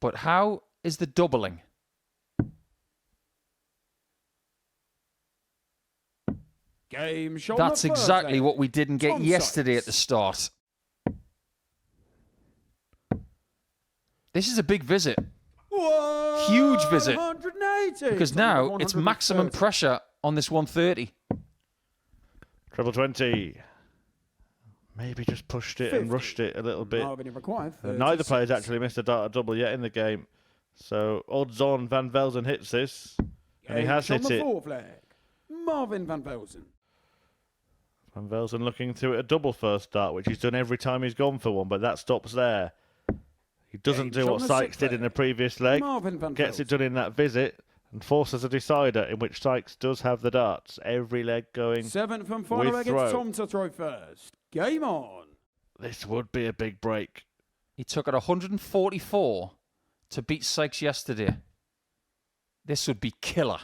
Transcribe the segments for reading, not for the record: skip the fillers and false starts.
But how is the doubling? Game shot. That's exactly what we didn't get yesterday at the start. This is a big visit. Huge visit. Because now it's maximum pressure on this 130. Treble 20. Maybe just pushed it and rushed it a little bit. Neither player's actually missed a dart double yet in the game. So odds on Van Velzen hits this. And he has hit it. Marvin Van Velzen. Van Velzen looking to hit a double first dart, which he's done every time he's gone for one, but that stops there. He doesn't do what Sykes did in the previous leg. Gets it done in that visit and forces a decider in which Sykes does have the darts. Every leg going 7th and final leg, it's Tom to throw first. Game on. This would be a big break. He took it 144 to beat Sykes yesterday. This would be killer.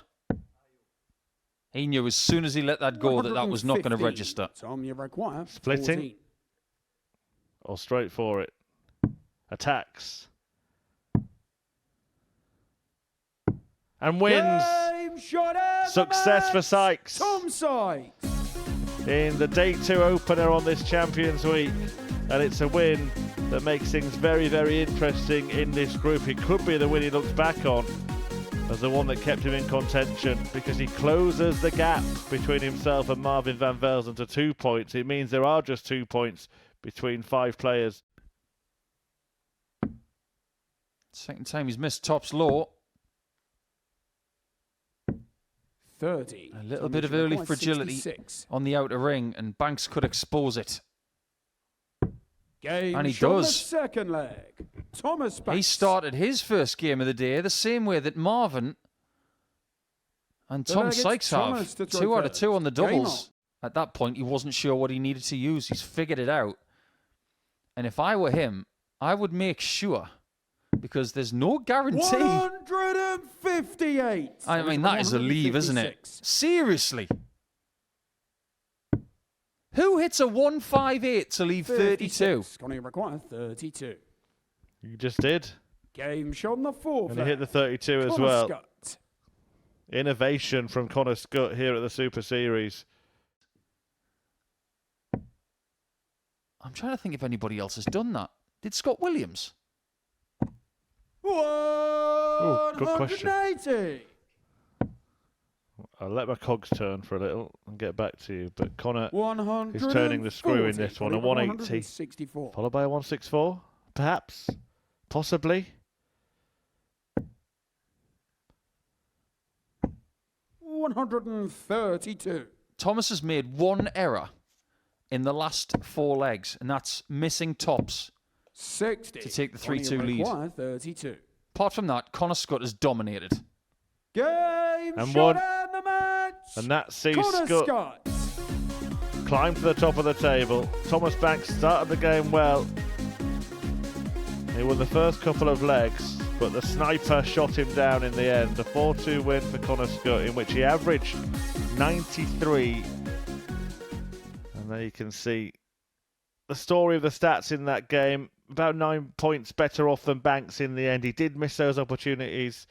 He knew as soon as he let that go that was not going to register. Tom, you require splitting 14. Or straight for it. Attacks. And wins. Success for Sykes. Tom Sykes. In the Day 2 opener on this Champions Week. And it's a win that makes things very, very interesting in this group. It could be the win he looks back on as the one that kept him in contention, because he closes the gap between himself and Marvin Van Velzen to 2 points. It means there are just 2 points between 5 players. Second time he's missed tops low. 30. A little bit of early fragility 66 on the outer ring, and Banks could expose it. Game and he does. Second leg. Thomas Banks. He started his first game of the day the same way that Marvin and Tom Sykes have. 2 out of 2 on the doubles. At that point, he wasn't sure what he needed to use. He's figured it out. And if I were him, I would make sure, because there's no guarantee. 158. I mean, that is a leave, isn't it? Seriously. Who hits a 158 to leave 32? Going to require 32. You just did. Game shot on the 4th. And he hit the 32 as well. Scott. Innovation from Connor Scott here at the Super Series. I'm trying to think if anybody else has done that. Did Scott Williams? Oh, good question. 180. I'll let my cogs turn for a little and get back to you. But Connor is turning the screw in this one. A 180, followed by a 164, perhaps, possibly. 132. Thomas has made one error in the last 4 legs, and that's missing tops 60 to take the 3-2 lead. 32. Apart from that, Connor Scott has dominated. Game and shot one. And the match. And that sees Scott climb to the top of the table. Thomas Banks started the game well. He won the first couple of legs, but the sniper shot him down in the end. A 4-2 win for Connor Scott, in which he averaged 93. And there you can see the story of the stats in that game. About 9 points better off than Banks in the end. He did miss those opportunities.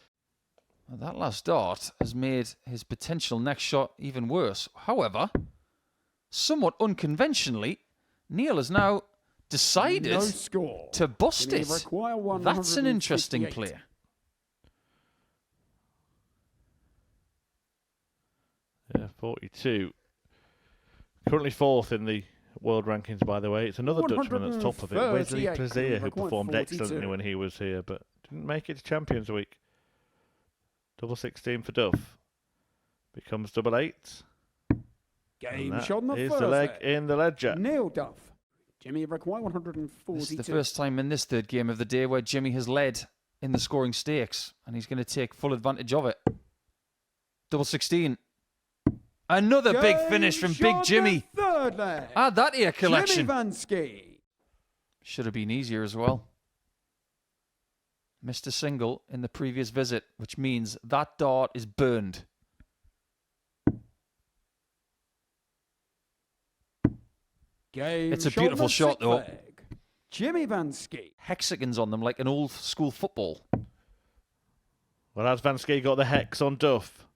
That last dart has made his potential next shot even worse. However, somewhat unconventionally, Neil has now decided to bust it. That's an interesting play. Yeah, 42. Currently 4th in the world rankings, by the way. It's another Dutchman that's top of it, Wesley Plazier, who performed excellently when he was here, but didn't make it to Champions Week. Double 16 for Duff. Becomes double 8. Game shot on the first. Here's the leg in the ledger. Neil Duff. Jimmy require 142. This is the first time in this third game of the day where Jimmy has led in the scoring stakes, and he's going to take full advantage of it. Double 16. Another big finish from Big Jimmy. Third leg. Add that to your collection. Jimmy Vansky. Should have been easier as well. Missed a single in the previous visit, which means that dart is burned. It's a beautiful shot, though. Jimmy Vansky. Hexagons on them like an old school football. Well, as Van Ski got the hex on Duff.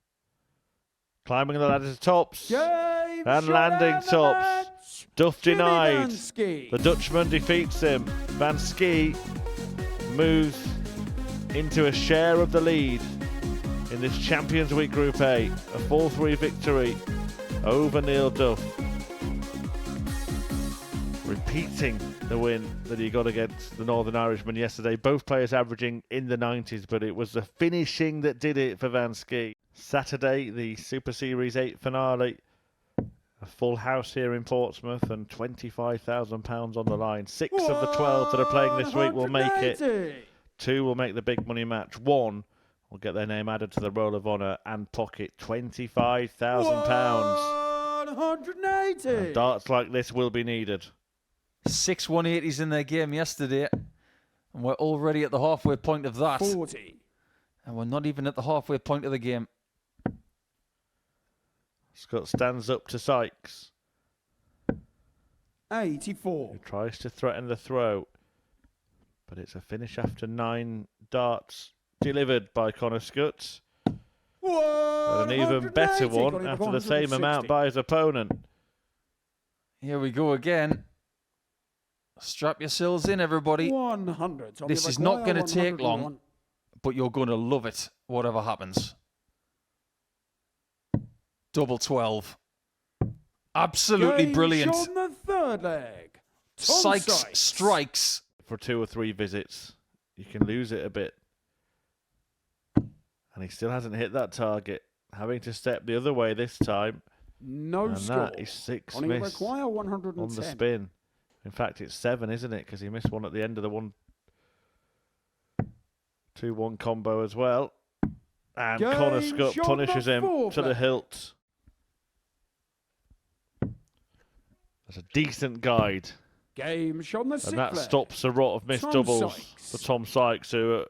Climbing the ladder to tops. And landing tops. Duff denied. The Dutchman defeats him. Van Ski moves into a share of the lead in this Champions Week Group A. A 4-3 victory over Neil Duff. Repeating the win that he got against the Northern Irishman yesterday. Both players averaging in the 90s, but it was the finishing that did it for Van Ski. Saturday, the Super Series 8 finale. A full house here in Portsmouth and £25,000 on the line. 6 of the 12 that are playing this week will make it. 2 will make the big money match. 1 will get their name added to the Roll of Honour and pocket £25,000. 180. And darts like this will be needed. 6 180s in their game yesterday, and we're already at the halfway point of that. 40. And we're not even at the halfway point of the game. Scott stands up to Sykes. 84. Who tries to threaten the throw. But it's a finish after 9 darts delivered by Connor Scutts. And an even better one after the same amount by his opponent. Here we go again. Strap yourselves in, everybody. 100. This is not going to take long, but you're going to love it, whatever happens. Double 12. Absolutely brilliant. On the third leg. Sykes strikes. For 2 or 3 visits, you can lose it a bit. And he still hasn't hit that target. Having to step the other way this time. No and score. That is 6 Only miss require 110. on the spin. In fact, it's 7, isn't it? Because he missed one at the end of the 1-2-1 combo as well. And Connor Scott punishes him to the hilt. That's a decent guide. Game shot on the and that stops a rot of missed doubles for Tom Sykes, who at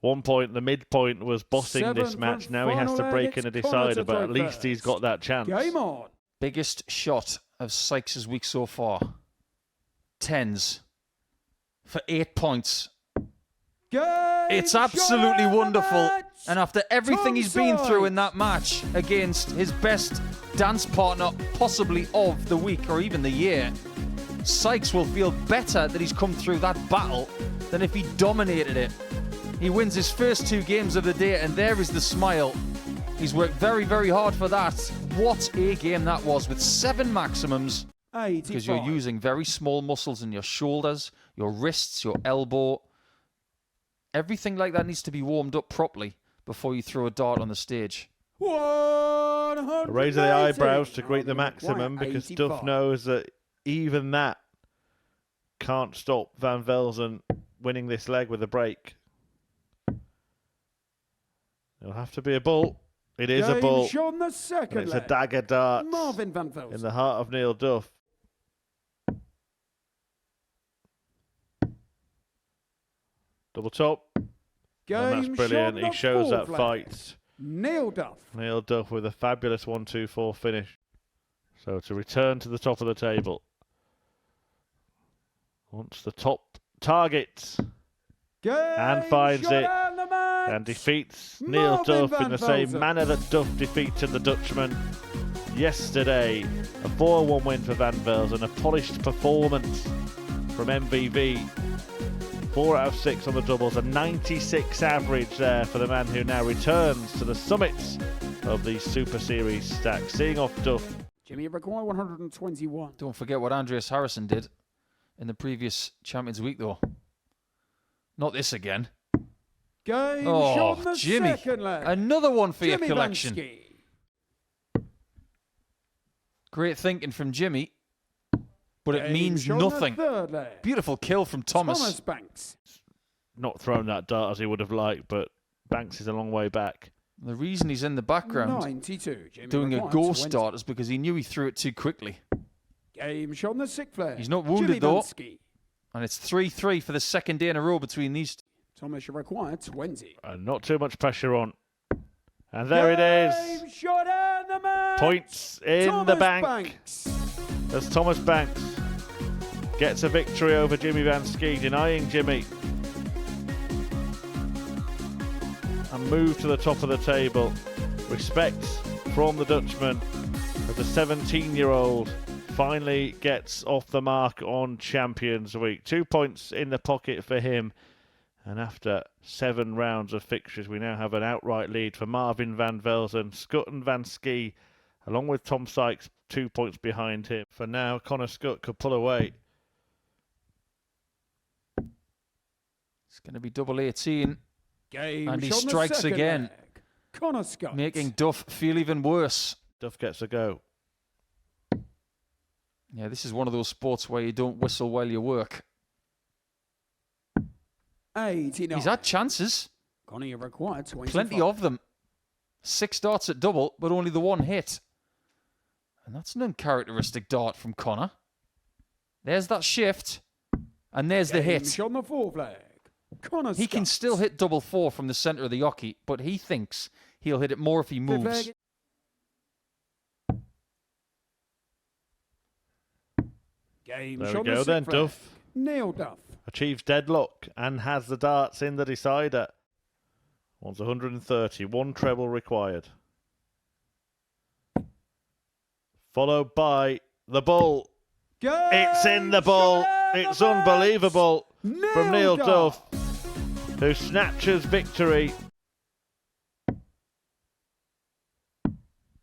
one point, the midpoint, was bossing this match. Now he has to break in a decider, but at least he's got that chance. Game on. Biggest shot of Sykes' week so far. 10s for 8 points. It's absolutely wonderful. And after everything he's been through in that match against his best dance partner possibly of the week or even the year, Sykes will feel better that he's come through that battle than if he dominated it. He wins his first 2 games of the day, and there is the smile. He's worked very, very hard for that. What a game that was, with 7 maximums. Because you're using very small muscles in your shoulders, your wrists, your elbow. Everything like that needs to be warmed up properly before you throw a dart on the stage. A raise of the eyebrows to greet the maximum, because Duff knows that even that can't stop Van Velzen winning this leg with a break. It'll have to be a bull. It is a bull. On the second it's a dagger dart Marvin Van Velzen. In the heart of Neil Duff. Double top. And that's brilliant. He shows that fight. Neil Duff. Neil Duff with a fabulous 1-2-4 finish. So to return to the top of the table. Wants the top target. And finds it. And defeats Neil Duff in the same manner that Duff defeated the Dutchman yesterday. A 4-1 win for Van Velzen. A polished performance from MVV. 4 out of 6 on the doubles, a 96 average there for the man who now returns to the summits of the Super Series stack. Seeing off Duff. Jimmy require 121. Don't forget what Andreas Harrison did in the previous Champions Week, though. Not this again. Oh, Jimmy. Another one for your collection. Great thinking from Jimmy. But it means nothing. Beautiful kill from Thomas Banks. Not thrown that dart as he would have liked, but Banks is a long way back. The reason he's in the background 92, doing a ghost dart is because he knew he threw it too quickly. Game shot on the sixth flare. He's not wounded though. And it's 3-3 for the second day in a row between these two. Thomas require 20. And not too much pressure on. And there it is. Shot and the match. Points in Thomas the bank. Banks. As Thomas Banks gets a victory over Jimmy Van Ski, denying Jimmy and move to the top of the table. Respect from the Dutchman as the 17-year-old finally gets off the mark on Champions Week. 2 points in the pocket for him. And after 7 rounds of fixtures, we now have an outright lead for Marvin van Velzen. Scut and Van Ski, along with Tom Sykes, 2 points behind him. For now, Connor Scut could pull away. It's going to be double 18. Game and he shot on the strikes second again, leg. Connor Scott. making Duff feel even worse. Duff gets a go. Yeah, this is one of those sports where you don't whistle while you work. 89. He's had chances. Connor, you required 25. Plenty of them. 6 darts at double, but only the 1 hit. And that's an uncharacteristic dart from Connor. There's that shift. And there's the hit. Shot on the fourth leg. Connor He can Scott. still hit double 4 from the centre of the hockey, but he thinks he'll hit it more if he moves. Game There shot we on go the then, sixth leg. Duff. Neil Duff. Achieves deadlock and has the darts in the decider. Wants 130. 1 treble required. Followed by the bull. It's in the bull. It's unbelievable from Neil Duff, who snatches victory.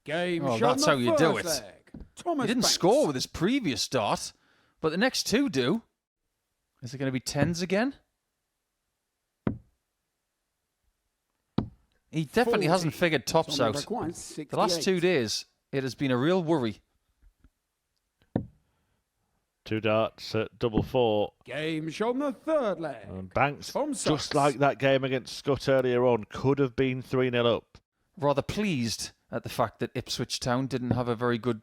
Game Oh, shot that's on how the you do first it. leg. Thomas He didn't Banks. score with his previous dart, but the next 2 do. Is it going to be 10s again? He definitely 40. hasn't figured tops Tommy out. required The last 68. 2 days, it has been a real worry. 2 darts at double 4. Game shot on the third leg. And Banks, Tom just Sykes. like that game against Scott earlier on, could have been 3-0 up. Rather pleased at the fact that Ipswich Town didn't have a very good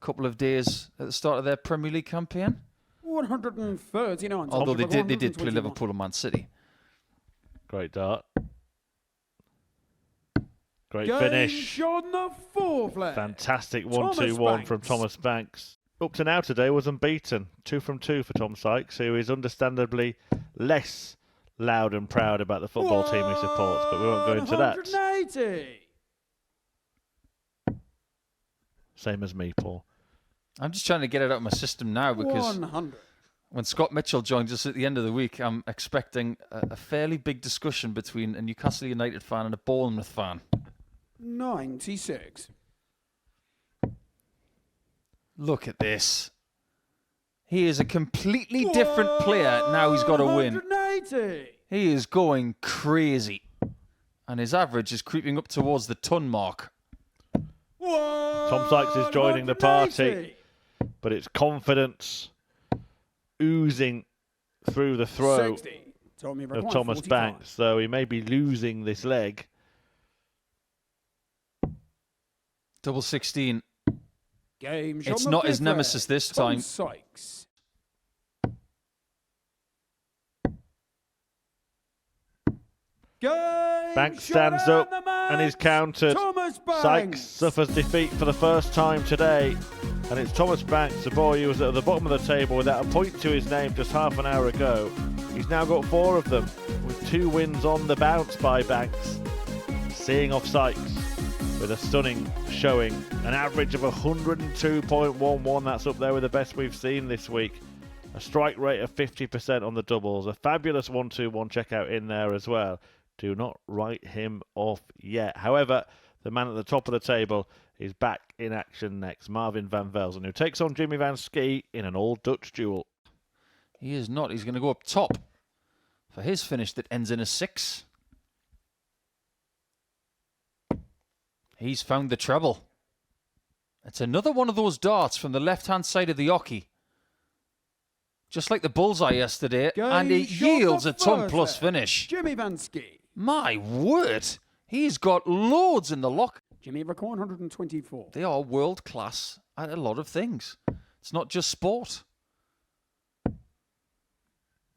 couple of days at the start of their Premier League campaign. 139. Although they Tommy did play 121. Liverpool and Man City. Great dart. Great Game finish. shot on the fourth leg. Fantastic Thomas 1-2-1 from Banks. Thomas Banks. Up to now today was unbeaten. 2 from 2 for Tom Sykes, who is understandably less loud and proud about the football team he supports, but we won't go into that. 180. Same as me, Paul. I'm just trying to get it out of my system now because 100. when Scott Mitchell joins us at the end of the week, I'm expecting a fairly big discussion between a Newcastle United fan and a Bournemouth fan. 96. Look at this. He is a completely different player now he's got a win. 180. He is going crazy. And his average is creeping up towards the ton mark. Tom Sykes is joining the party, but it's confidence oozing through the throw 60. Tommy of required Thomas 45. Banks, though he may be losing this leg. Double 16. Game shot It's on the not his fifth nemesis leg. this Tom time. Sykes. Game Banks shot stands on up the and is mark. countered. Thomas Banks. Sykes suffers defeat for the first time today. And it's Thomas Banks, the boy who was at the bottom of the table without a point to his name just half an hour ago. He's now got 4 of them, with 2 wins on the bounce by Banks. Seeing off Sykes with a stunning showing. An average of 102.11. That's up there with the best we've seen this week. A strike rate of 50% on the doubles. A fabulous 1-2-1 checkout in there as well. Do not write him off yet. However, the man at the top of the table is back in action next. Marvin van Velzen, who takes on Jimmy Van Ski in an all-Dutch duel. He is not. He's going to go up top for his finish that ends in a 6. He's found the treble. It's another one of those darts from the left-hand side of the hockey. Just like the bullseye yesterday, and it yields a ton-plus finish. Jimmy Van Ski. My word! He's got loads in the lock. Jimmy required 124. They are world-class at a lot of things. It's not just sport.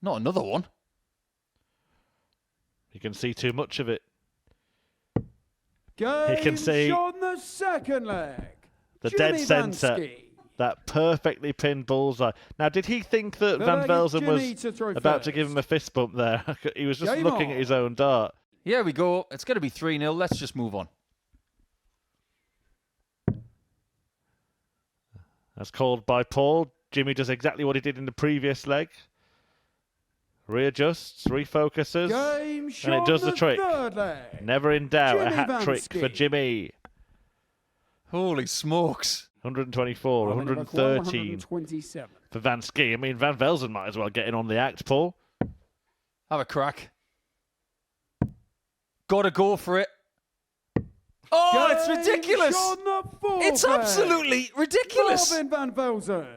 Not another one. You can see too much of it. Game can see shot on the second leg. The Jimmy dead Van centre. Ski. That perfectly pinned bullseye. Now, did he think that The Van leg Velzen Jimmy to was throw about to first. give him a fist bump there? He was just Game looking on. at his own dart. Here we go. It's going to be 3-0. Let's just move on. As called by Paul, Jimmy does exactly what he did in the previous leg. Readjusts, refocuses, and it does the trick. Never in doubt, a hat trick for Jimmy. Holy smokes. 124, 113 for Van Ski. I mean, Van Velzen might as well get in on the act, Paul. Have a crack. Got to go for it. Oh, it's ridiculous. It's absolutely ridiculous. Van Velzen.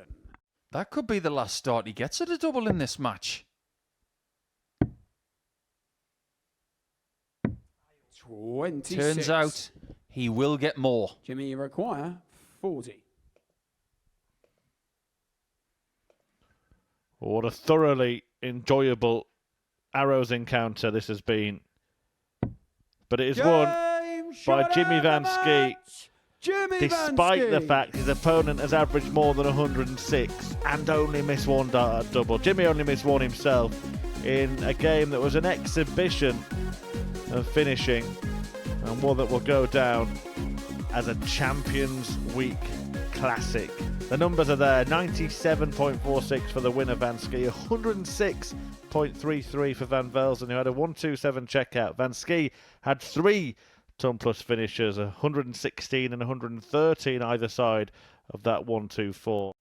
That could be the last start he gets at a double in this match. 26. Turns out he will get more. Jimmy, you require 40. What a thoroughly enjoyable arrows encounter this has been. But it is won by Jimmy Van Ski, despite the fact his opponent has averaged more than 106 and only missed one dart at double. Jimmy only missed one himself in a game that was an exhibition of finishing, and one that will go down as a Champions Week classic. The numbers are there: 97.46 for the winner Van Ski, 106.33 for Van Velzen, who had a 127 checkout. Van Ski had 3 ton plus finishers, 116 and 113 either side of that 124.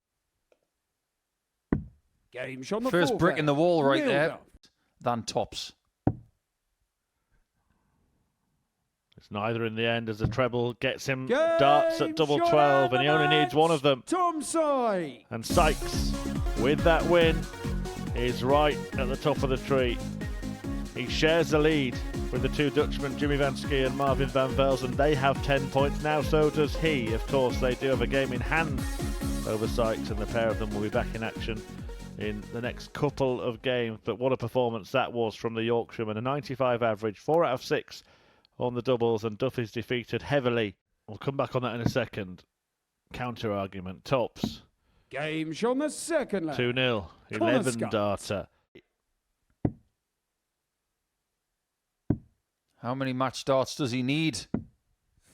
Game shot on the First brick in the wall right there. Up. Than tops. It's neither in the end, as the treble gets him darts at double 12, and he only needs one of them. Tom Sykes. And Sykes, with that win, is right at the top of the tree. He shares the lead with the two Dutchmen, Jimmy Van Ski and Marvin Van Velzen. They have 10 points now, so does he. Of course, they do have a game in hand over Sykes, and the pair of them will be back in action in the next couple of games. But what a performance that was from the Yorkshireman. A 95 average, 4 out of 6 on the doubles, and Duff is defeated heavily. We'll come back on that in a second. Counter argument. Tops. Game shot on the second leg. 2-0. 11 darter. How many match darts does he need?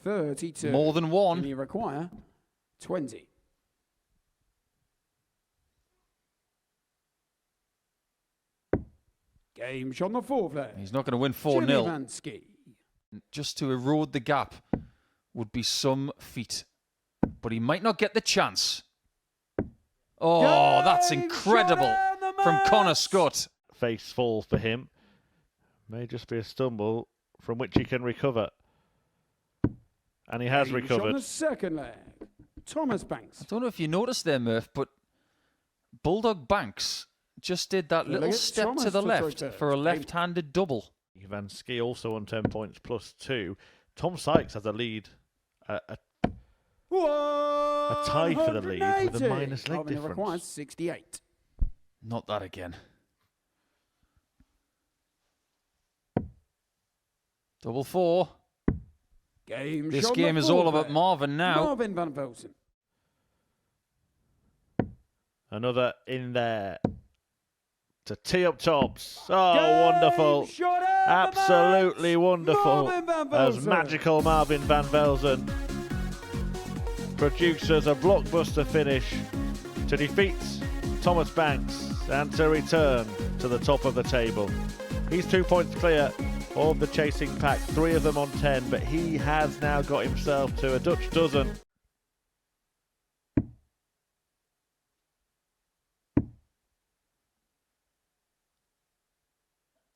32. More than one. And you require 20. Game shot on the fourth leg. He's not going to win 4-0. Just to erode the gap would be some feat. But he might not get the chance. Oh, that's incredible from Connor Scott. Face fall for him. May just be a stumble from which he can recover. And he has recovered. On the second leg. Thomas Banks. I don't know if you noticed there, Murph, but Bulldog Banks just did that little step to the left for a left-handed double. Van Ski also on 10 points plus 2. Tom Sykes has a lead, a tie for the lead with a minus leg difference. Requires 68. Not that again. Double 4. This game is all about Marvin now. Marvin Van Velzen. Another in there to tee up tops. Oh, wonderful. Absolutely wonderful. As magical Marvin Van Velzen produces a blockbuster finish to defeat Thomas Banks and to return to the top of the table. He's 2 points clear of the chasing pack, 3 of them on 10, but he has now got himself to a Dutch dozen.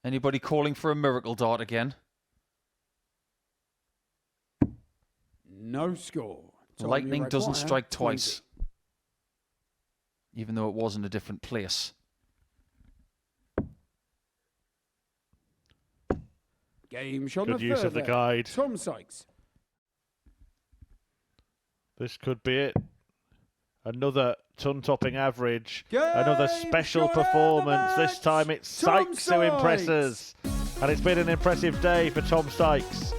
Anybody calling for a miracle dart again? No score. Lightning doesn't strike twice. Even though it was in a different place. Game shot. Good use of the guide. Tom Sykes. This could be it. Another ton-topping average. Another special performance. This time it's Sykes who impresses. And it's been an impressive day for Tom Sykes.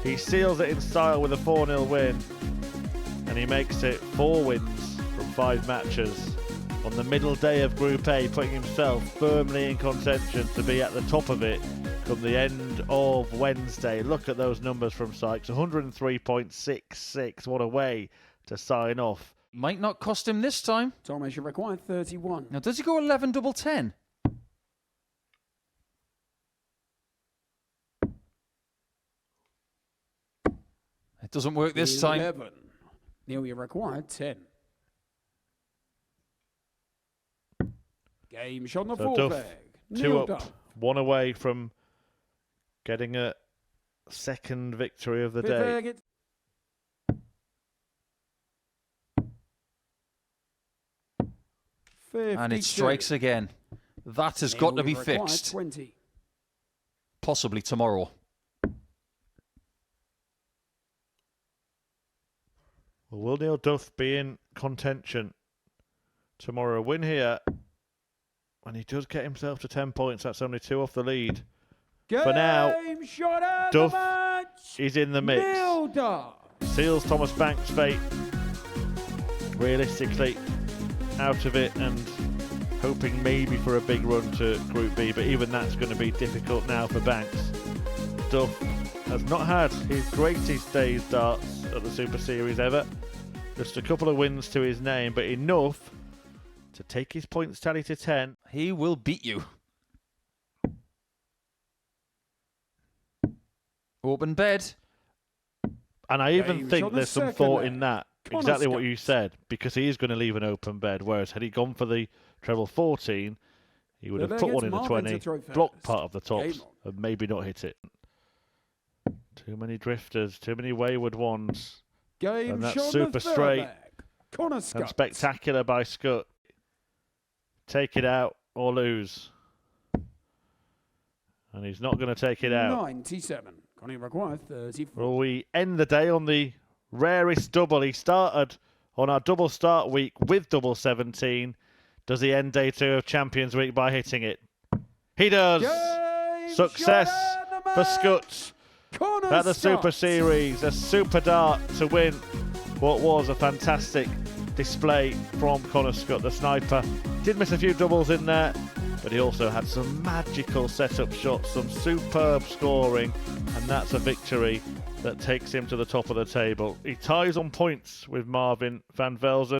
He seals it in style with a 4-0 win. And he makes it 4 wins from 5 matches on the middle day of Group A, putting himself firmly in contention to be at the top of it come the end of Wednesday. Look at those numbers from Sykes. 103.66. What a way to sign off. Might not cost him this time. Thomas, you require 31. Now, does he go 11 double 10? It doesn't work this time. 11. Neil, you require 10. Game shot on the fourth Duff, leg. 2 up, 1 away from getting a second victory of the day. And it strikes again. That has got to be fixed. 20. Possibly tomorrow. Well, will Neil Duff be in contention tomorrow? A win here, and he does get himself to 10 points. That's only 2 off the lead. For now, Duff is in the mix. Seals Thomas Banks' fate realistically out of it, and hoping maybe for a big run to Group B, but even that's going to be difficult now for Banks. Duff has not had his greatest day's darts at the Super Series ever. Just a couple of wins to his name, but enough to take his points tally to 10. He will beat you. Open bed. And I even think there's some thought in that. Exactly what you said, because he is going to leave an open bed, whereas had he gone for the treble 14, he would have put one in the 20, blocked part of the tops, and maybe not hit it. Too many drifters, too many wayward ones. And that's super straight and spectacular by Scut. Take it out or lose. And he's not going to take it out. 97. Connie requires 34. Well, we end the day on the rarest double. He started on our double start week with double 17. Does he end day 2 of Champions Week by hitting it? He does. Success for Scut at the Super Series. A super dart to win what was a fantastic display from Connor Scut, the sniper. Did miss a few doubles in there, but he also had some magical setup shots, some superb scoring, and that's a victory that takes him to the top of the table. He ties on points with Marvin van Velzen.